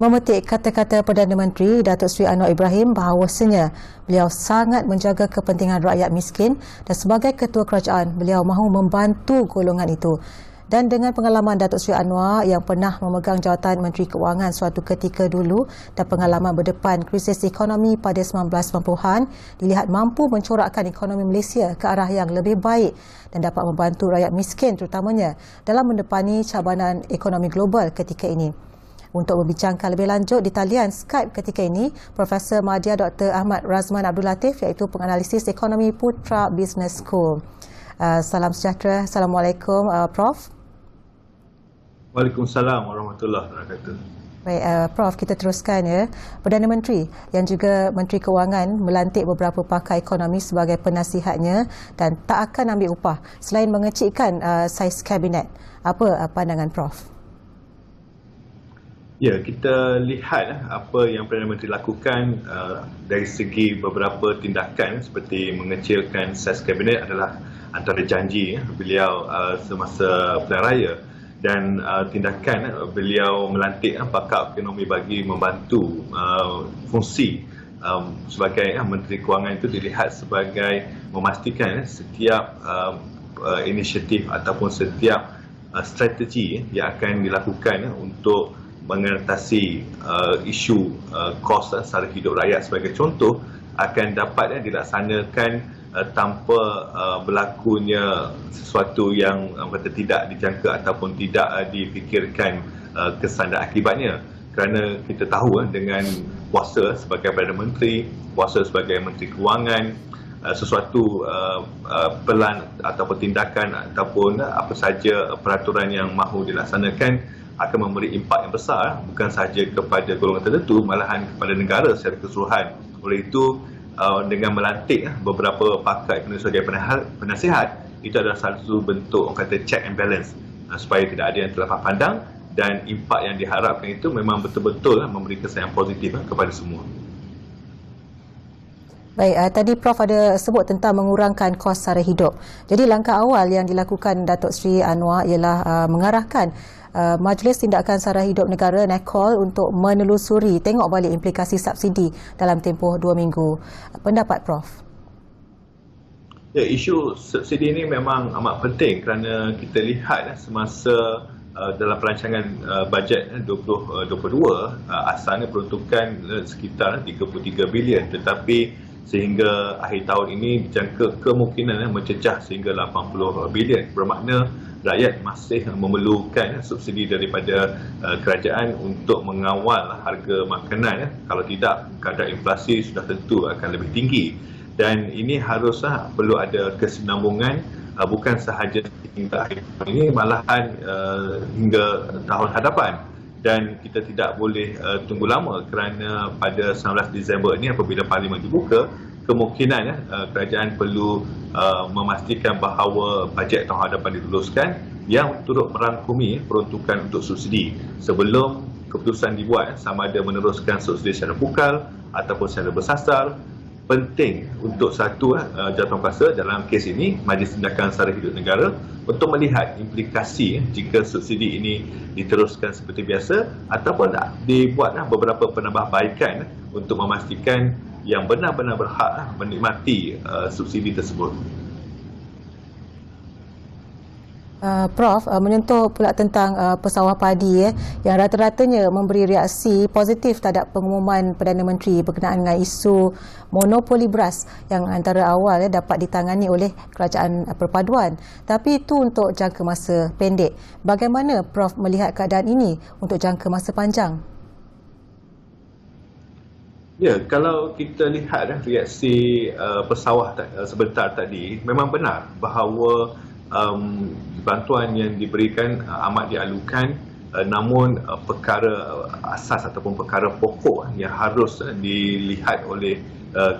Memetik kata-kata Perdana Menteri Datuk Seri Anwar Ibrahim bahawasanya beliau sangat menjaga kepentingan rakyat miskin dan sebagai ketua kerajaan beliau mahu membantu golongan itu. Dan dengan pengalaman Datuk Seri Anwar yang pernah memegang jawatan Menteri Keuangan suatu ketika dulu dan pengalaman berdepan krisis ekonomi pada 1990-an, dilihat mampu mencorakkan ekonomi Malaysia ke arah yang lebih baik dan dapat membantu rakyat miskin terutamanya dalam mendepani cabaran ekonomi global ketika ini. Untuk membincangkan lebih lanjut di talian Skype ketika ini, Profesor Madya Dr. Ahmad Razman Abdul Latif iaitu penganalisis ekonomi Putra Business School. Salam sejahtera. Assalamualaikum Prof. Waalaikumsalam warahmatullahi wabarakatuh. Baik, Prof, kita teruskan ya. Perdana Menteri yang juga Menteri Keuangan melantik beberapa pakar ekonomi sebagai penasihatnya dan tak akan ambil upah selain mengecikkan saiz kabinet. Apa pandangan Prof? Ya, kita lihat apa yang Perdana Menteri lakukan dari segi beberapa tindakan seperti mengecilkan saiz kabinet adalah antara janji beliau semasa pilihan raya dan tindakan beliau melantik pakar ekonomi bagi membantu fungsi sebagai Menteri Kewangan itu dilihat sebagai memastikan setiap inisiatif ataupun setiap strategi yang akan dilakukan untuk mengatasi isu kos sara hidup rakyat sebagai contoh akan dapat dilaksanakan tanpa berlakunya sesuatu yang kata tidak dijangka ataupun tidak difikirkan kesan dan akibatnya. Kerana kita tahu dengan kuasa sebagai Perdana Menteri, kuasa sebagai Menteri Kewangan, sesuatu pelan ataupun tindakan ataupun apa saja peraturan yang mahu dilaksanakan akan memberi impak yang besar bukan sahaja kepada golongan tertentu malahan kepada negara secara keseluruhan. Oleh itu dengan melantik beberapa pakar ekonomi sebagai penasihat itu adalah satu bentuk orang kata check and balance supaya tidak ada yang terlepas pandang dan impak yang diharapkan itu memang betul-betul memberi kesan yang positif kepada semua. Baik, tadi Prof ada sebut tentang mengurangkan kos sara hidup. Jadi langkah awal yang dilakukan Datuk Seri Anwar ialah mengarahkan Majlis Tindakan Sara Hidup Negara (NECOL) untuk menelusuri tengok balik implikasi subsidi dalam tempoh 2 minggu. Pendapat Prof? Ya, isu subsidi ini memang amat penting kerana kita lihat semasa dalam perancangan bajet 2022 asalnya peruntukan sekitar 33 bilion tetapi sehingga akhir tahun ini dijangka kemungkinan mencecah sehingga 80 bilion. Bermakna rakyat masih memerlukan subsidi daripada kerajaan untuk mengawal harga makanan. Kalau tidak, kadar inflasi sudah tentu akan lebih tinggi. Dan ini haruslah perlu ada kesinambungan bukan sahaja hingga akhir tahun ini, malahan hingga tahun hadapan. Dan kita tidak boleh tunggu lama kerana pada 19 Disember ini apabila Parlimen dibuka, kemungkinan kerajaan perlu memastikan bahawa bajet tahun hadapan dituluskan yang turut merangkumi peruntukan untuk subsidi sebelum keputusan dibuat sama ada meneruskan subsidi secara pukal ataupun secara bersasar. Penting untuk satu jawatankuasa dalam kes ini Majlis Tindakan Sara Hidup Negara untuk melihat implikasi jika subsidi ini diteruskan seperti biasa ataupun dibuat beberapa penambahbaikan untuk memastikan yang benar-benar berhak menikmati subsidi tersebut. Prof, menyentuh pula tentang pesawah padi yang rata-ratanya memberi reaksi positif terhadap pengumuman Perdana Menteri berkenaan dengan isu monopoli beras yang antara awal dapat ditangani oleh kerajaan perpaduan. Tapi itu untuk jangka masa pendek. Bagaimana Prof melihat keadaan ini untuk jangka masa panjang? Ya, kalau kita lihat reaksi pesawah sebentar tadi, memang benar bahawa bantuan yang diberikan amat dialukan, namun perkara asas ataupun perkara pokok yang harus dilihat oleh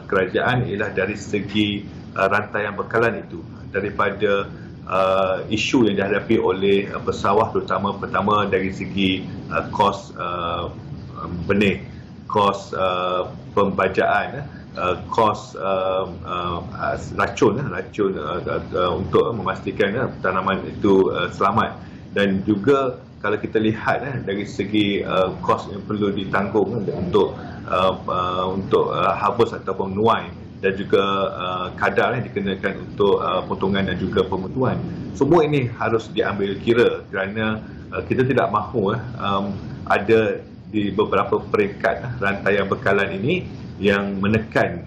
kerajaan ialah dari segi rantaian bekalan itu daripada isu yang dihadapi oleh pesawah, terutama pertama dari segi kos benih, kos pembajaan, kos racun untuk memastikan tanaman itu selamat dan juga kalau kita lihat dari segi kos yang perlu ditanggung untuk harvest ataupun menuai dan juga kadar yang dikenakan untuk potongan dan juga pemutuan. Semua ini harus diambil kira kerana kita tidak mahu ada di beberapa peringkat rantaian bekalan ini yang menekan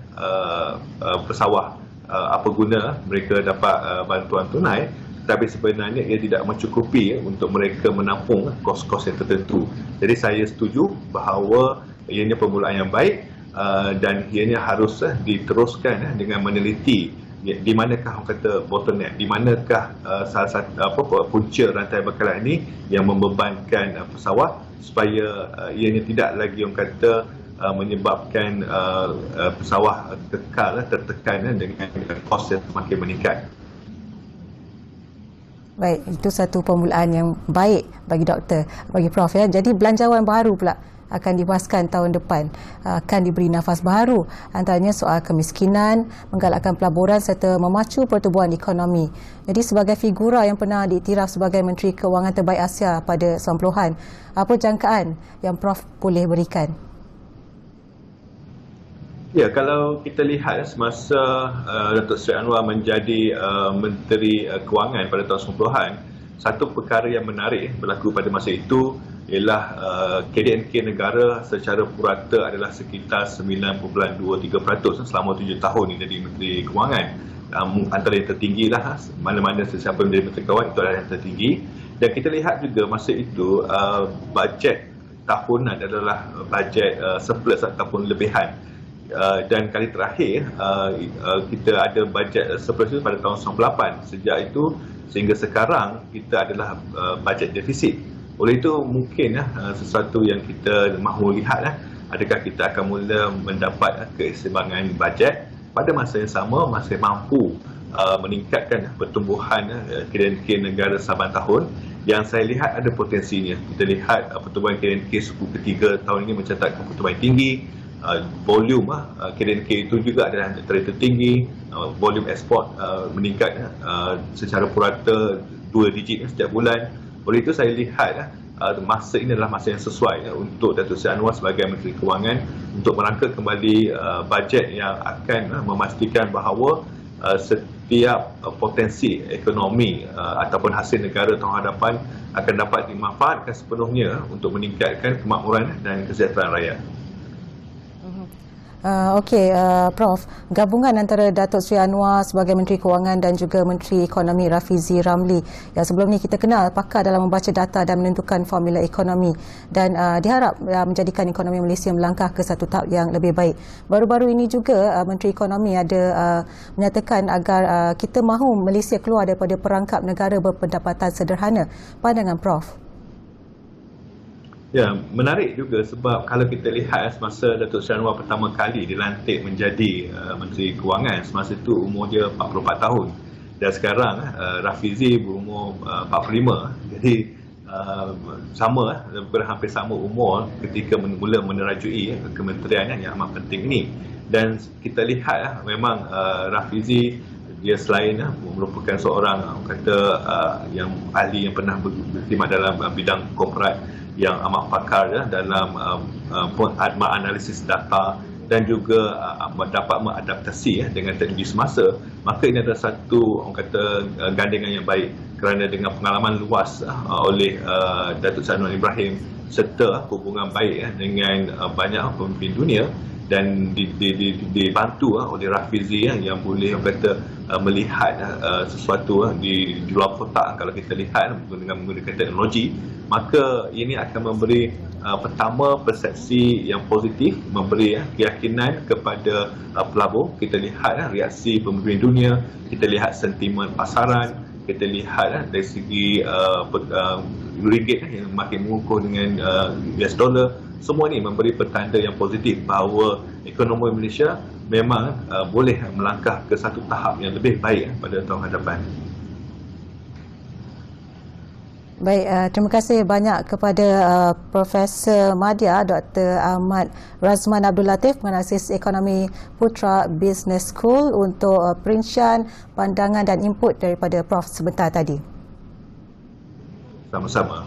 pesawah apa guna mereka dapat bantuan tunai, tapi sebenarnya ia tidak mencukupi untuk mereka menampung kos-kos yang tertentu. Jadi saya setuju bahawa ianya permulaan yang baik dan ianya harus diteruskan dengan meneliti di manakah orang kata bottleneck, di manakah salah satu punca rantai bekalan ini yang membebankan pesawat supaya ianya tidak lagi orang kata menyebabkan pesawat tertekan dengan kos yang semakin meningkat. Baik, itu satu permulaan yang baik bagi doktor, bagi Prof ya. Jadi belanjawan baru pula akan dibahaskan tahun depan, akan diberi nafas baru, antaranya soal kemiskinan, menggalakkan pelaburan serta memacu pertumbuhan ekonomi. Jadi sebagai figura yang pernah diiktiraf sebagai Menteri Kewangan terbaik Asia pada 90-an, apa jangkaan yang Prof boleh berikan? Ya, kalau kita lihat semasa Datuk Seri Anwar menjadi Menteri Kewangan pada tahun 90-an, satu perkara yang menarik berlaku pada masa itu ialah KDNK negara secara purata adalah sekitar 9.23% selama 7 tahun ini jadi Menteri Kewangan. Antara yang tertinggi lah, mana-mana sesiapa menjadi Menteri Kewangan itu adalah yang tertinggi. Dan kita lihat juga masa itu bajet tahunan adalah bajet surplus ataupun lebihan. Dan kali terakhir kita ada bajet surplus itu pada tahun 98. Sejak itu sehingga sekarang kita adalah bajet defisit. Oleh itu mungkin sesuatu yang kita mahu lihat adakah kita akan mula mendapat keseimbangan bajet pada masa yang sama masih mampu meningkatkan pertumbuhan KDNK negara saban tahun. Yang saya lihat ada potensinya. Kita lihat pertumbuhan KDNK suku ketiga tahun ini mencatatkan pertumbuhan tinggi. Volume KDNK itu juga adalah antara tertinggi. Volume ekspor meningkat secara purata 2 digit setiap bulan. Oleh itu saya lihat masa ini adalah masa yang sesuai untuk Datuk Seri Anwar sebagai Menteri Kewangan untuk merangka kembali bajet yang akan memastikan bahawa setiap potensi ekonomi ataupun hasil negara tahun hadapan akan dapat dimanfaatkan sepenuhnya untuk meningkatkan kemakmuran dan kesejahteraan rakyat. Okey, Prof, gabungan antara Datuk Seri Anwar sebagai Menteri Kewangan dan juga Menteri Ekonomi Rafizi Ramli yang sebelum ni kita kenal pakar dalam membaca data dan menentukan formula ekonomi dan diharap menjadikan ekonomi Malaysia melangkah ke satu tahap yang lebih baik. Baru-baru ini juga Menteri Ekonomi ada menyatakan agar kita mahu Malaysia keluar daripada perangkap negara berpendapatan sederhana. Pandangan Prof? Ya, menarik juga sebab kalau kita lihat semasa Datuk Seri Anwar pertama kali dilantik menjadi Menteri Kewangan, semasa itu umur dia 44 tahun. Dan sekarang Rafizi berumur 45. Jadi sama, hampir sama umur ketika mula menerajui kementerian yang amat penting ini. Dan kita lihat memang Rafizi dia selain merupakan seorang yang ahli yang pernah berkhidmat dalam bidang korporat yang amat pakar dalam analisis data dan juga dapat mengadaptasi dengan teknologi semasa, maka ini adalah satu gandengan yang baik kerana dengan pengalaman luas oleh Datuk Seri Anwar Ibrahim serta hubungan baik dengan banyak pemimpin dunia dan dibantu oleh Rafizi yang boleh melihat sesuatu di luar kotak. Kalau kita lihat dengan menggunakan teknologi, maka ini akan memberi pertama persepsi yang positif, memberi keyakinan kepada pelabur. Kita lihat reaksi pemimpin dunia, kita lihat sentimen pasaran, kita lihat dari segi ringgit yang makin mengukuh dengan US dollar. Semua ini memberi petanda yang positif bahawa ekonomi Malaysia memang boleh melangkah ke satu tahap yang lebih baik pada tahun hadapan. Baik, terima kasih banyak kepada Profesor Madya Dr. Ahmad Razman Abdul Latif, Penganalisis Ekonomi Putra Business School untuk perincian, pandangan dan input daripada Prof sebentar tadi. Sama-sama.